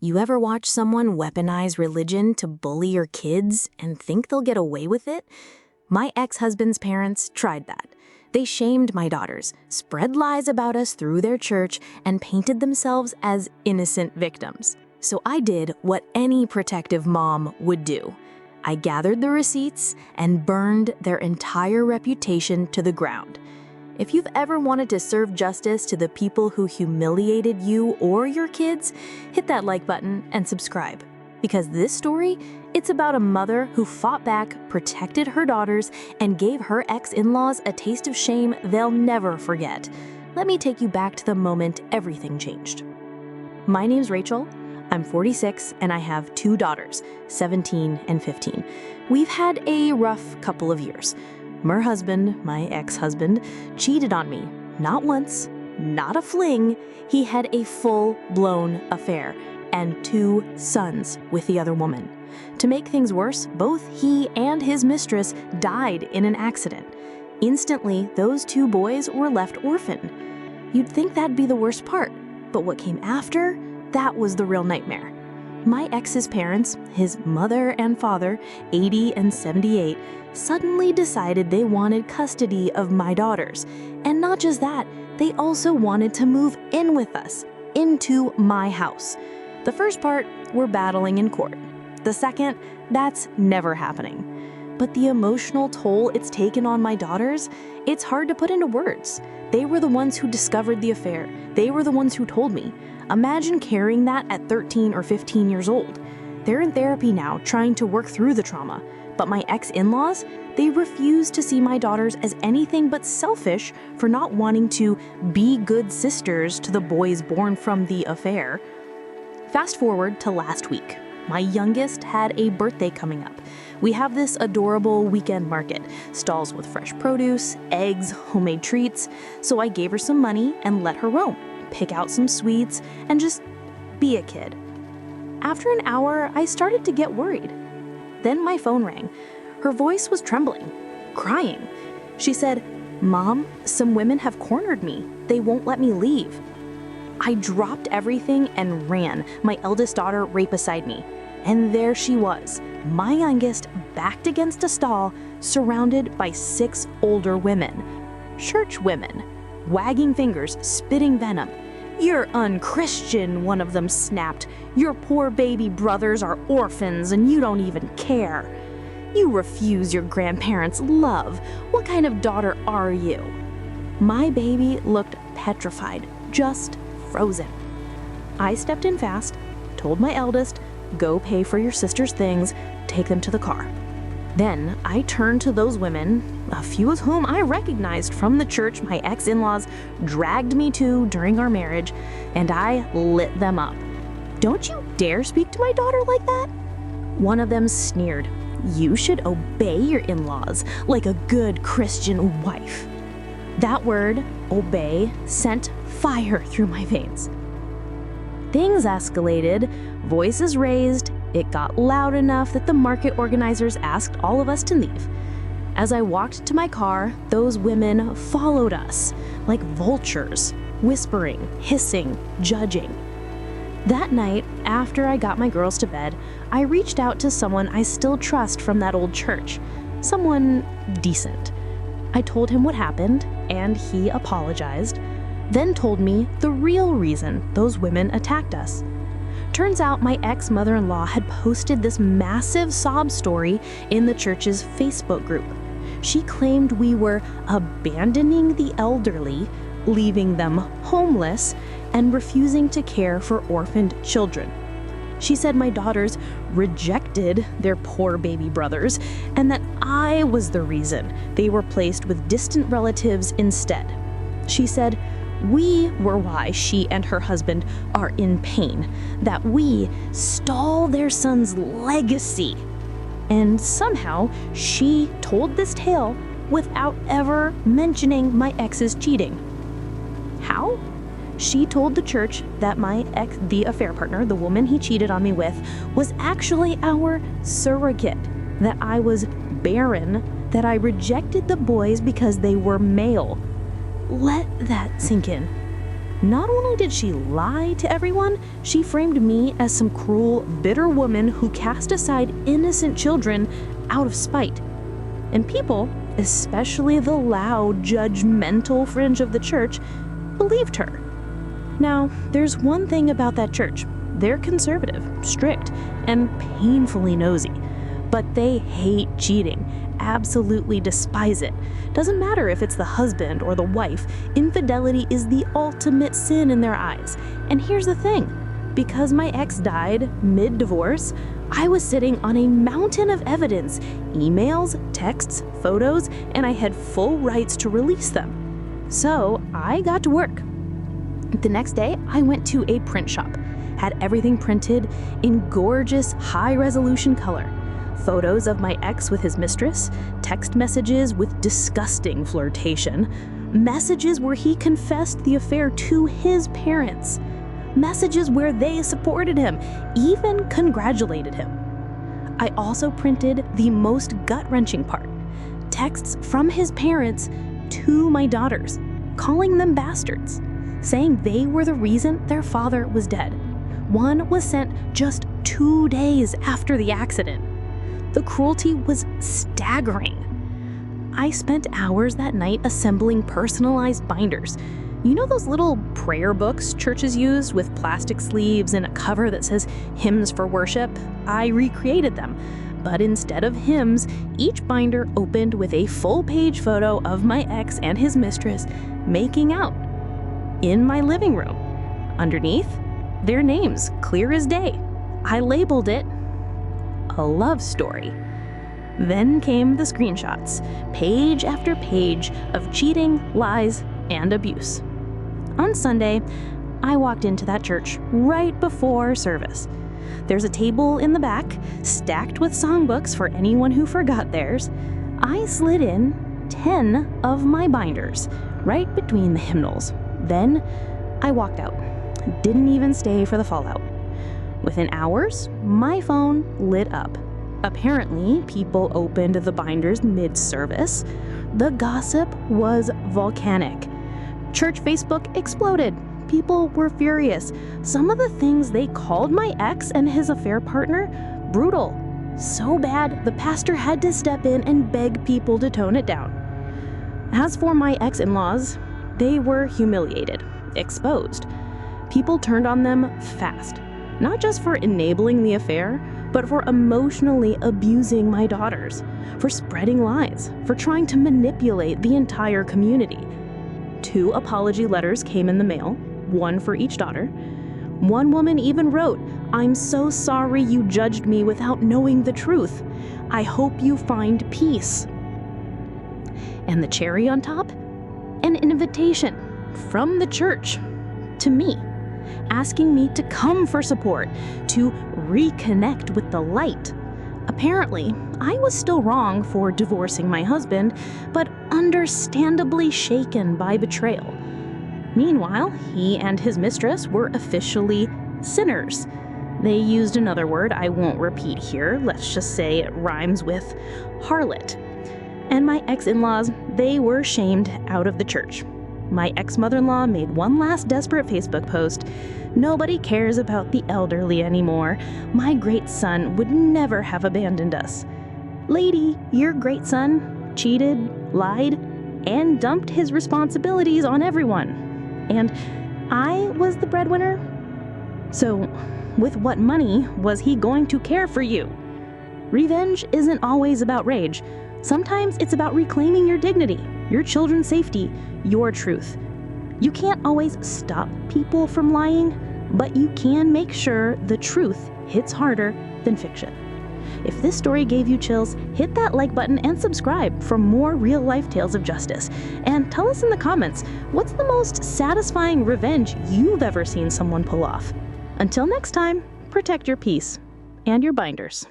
You ever watch someone weaponize religion to bully your kids and think they'll get away with it? My ex-husband's parents tried that. They shamed my daughters, spread lies about us through their church, and painted themselves as innocent victims. So I did what any protective mom would do. I gathered the receipts and burned their entire reputation to the ground. If you've ever wanted to serve justice to the people who humiliated you or your kids, hit that like button and subscribe. Because this story, it's about a mother who fought back, protected her daughters, and gave her ex-in-laws a taste of shame they'll never forget. Let me take you back to the moment everything changed. My name's Rachel. I'm 46 and I have 2 daughters, 17 and 15. We've had a rough couple of years. My husband, my ex-husband, cheated on me. Not once, not a fling. He had a full-blown affair and 2 sons with the other woman. To make things worse, both he and his mistress died in an accident. Instantly, those 2 boys were left orphaned. You'd think that'd be the worst part, but what came after, that was the real nightmare. My ex's parents, his mother and father, 80 and 78, suddenly decided they wanted custody of my daughters. And not just that, they also wanted to move in with us, into my house. The first part, we're battling in court. The second, that's never happening. But the emotional toll it's taken on my daughters, it's hard to put into words. They were the ones who discovered the affair. They were the ones who told me. Imagine carrying that at 13 or 15 years old. They're in therapy now, trying to work through the trauma. But my ex-in-laws, they refuse to see my daughters as anything but selfish for not wanting to be good sisters to the boys born from the affair. Fast forward to last week. My youngest had a birthday coming up. We have this adorable weekend market, stalls with fresh produce, eggs, homemade treats. So I gave her some money and let her roam, pick out some sweets, and just be a kid. After an hour, I started to get worried. Then my phone rang. Her voice was trembling, crying. She said, "Mom, some women have cornered me. They won't let me leave." I dropped everything and ran, my eldest daughter right beside me. And there she was, my youngest, backed against a stall, surrounded by 6 older women. Church women, wagging fingers, spitting venom. "You're unchristian," one of them snapped. "Your poor baby brothers are orphans and you don't even care. You refuse your grandparents' love. What kind of daughter are you?" My baby looked petrified, just frozen. I stepped in fast, told my eldest, "Go pay for your sister's things, take them to the car." Then I turned to those women, a few of whom I recognized from the church my ex-in-laws dragged me to during our marriage, and I lit them up. "Don't you dare speak to my daughter like that." One of them sneered, "You should obey your in-laws like a good Christian wife." That word, obey, sent fire through my veins. Things escalated, voices raised. It got loud enough that the market organizers asked all of us to leave. As I walked to my car, those women followed us like vultures, whispering, hissing, judging. That night, after I got my girls to bed, I reached out to someone I still trust from that old church, someone decent. I told him what happened, and he apologized, then told me the real reason those women attacked us. Turns out my ex-mother-in-law had posted this massive sob story in the church's Facebook group. She claimed we were abandoning the elderly, leaving them homeless, and refusing to care for orphaned children. She said my daughters rejected their poor baby brothers, and that I was the reason they were placed with distant relatives instead. She said we were why she and her husband are in pain, that we stole their son's legacy. And somehow she told this tale without ever mentioning my ex's cheating. How? She told the church that my ex, the affair partner, the woman he cheated on me with, was actually our surrogate, that I was barren, that I rejected the boys because they were male. Let that sink in. Not only did she lie to everyone, she framed me as some cruel, bitter woman who cast aside innocent children out of spite. And people, especially the loud, judgmental fringe of the church, believed her. Now, there's one thing about that church. They're conservative, strict, and painfully nosy. But they hate cheating, absolutely despise it. Doesn't matter if it's the husband or the wife, infidelity is the ultimate sin in their eyes. And here's the thing, because my ex died mid-divorce, I was sitting on a mountain of evidence, emails, texts, photos, and I had full rights to release them. So I got to work. The next day, I went to a print shop, had everything printed in gorgeous, high-resolution color. Photos of my ex with his mistress, text messages with disgusting flirtation, messages where he confessed the affair to his parents, messages where they supported him, even congratulated him. I also printed the most gut-wrenching part, texts from his parents to my daughters, calling them bastards, saying they were the reason their father was dead. One was sent just 2 days after the accident. The cruelty was staggering. I spent hours that night assembling personalized binders. You know those little prayer books churches use with plastic sleeves and a cover that says hymns for worship? I recreated them. But instead of hymns, each binder opened with a full-page photo of my ex and his mistress making out in my living room. Underneath, their names, clear as day. I labeled it a love story. Then came the screenshots, page after page of cheating, lies, and abuse. On Sunday, I walked into that church right before service. There's a table in the back, stacked with songbooks for anyone who forgot theirs. I slid in 10 of my binders, right between the hymnals. Then I walked out. Didn't even stay for the fallout. Within hours, my phone lit up. Apparently, people opened the binders mid-service. The gossip was volcanic. Church Facebook exploded. People were furious. Some of the things they called my ex and his affair partner, brutal. So bad, the pastor had to step in and beg people to tone it down. As for my ex-in-laws, they were humiliated, exposed. People turned on them fast, not just for enabling the affair, but for emotionally abusing my daughters, for spreading lies, for trying to manipulate the entire community. 2 apology letters came in the mail, 1 for each daughter. One woman even wrote, "I'm so sorry you judged me without knowing the truth. I hope you find peace." And the cherry on top? An invitation from the church to me, asking me to come for support, to reconnect with the light. Apparently, I was still wrong for divorcing my husband, but understandably shaken by betrayal. Meanwhile, he and his mistress were officially sinners. They used another word I won't repeat here. Let's just say it rhymes with harlot. And my ex-in-laws, they were shamed out of the church. My ex-mother-in-law made one last desperate Facebook post. "Nobody cares about the elderly anymore. My great son would never have abandoned us." Lady, your great son cheated, lied, and dumped his responsibilities on everyone. And I was the breadwinner? So, with what money was he going to care for you? Revenge isn't always about rage. Sometimes it's about reclaiming your dignity, your children's safety, your truth. You can't always stop people from lying, but you can make sure the truth hits harder than fiction. If this story gave you chills, hit that like button and subscribe for more real-life tales of justice. And tell us in the comments, what's the most satisfying revenge you've ever seen someone pull off? Until next time, protect your peace and your binders.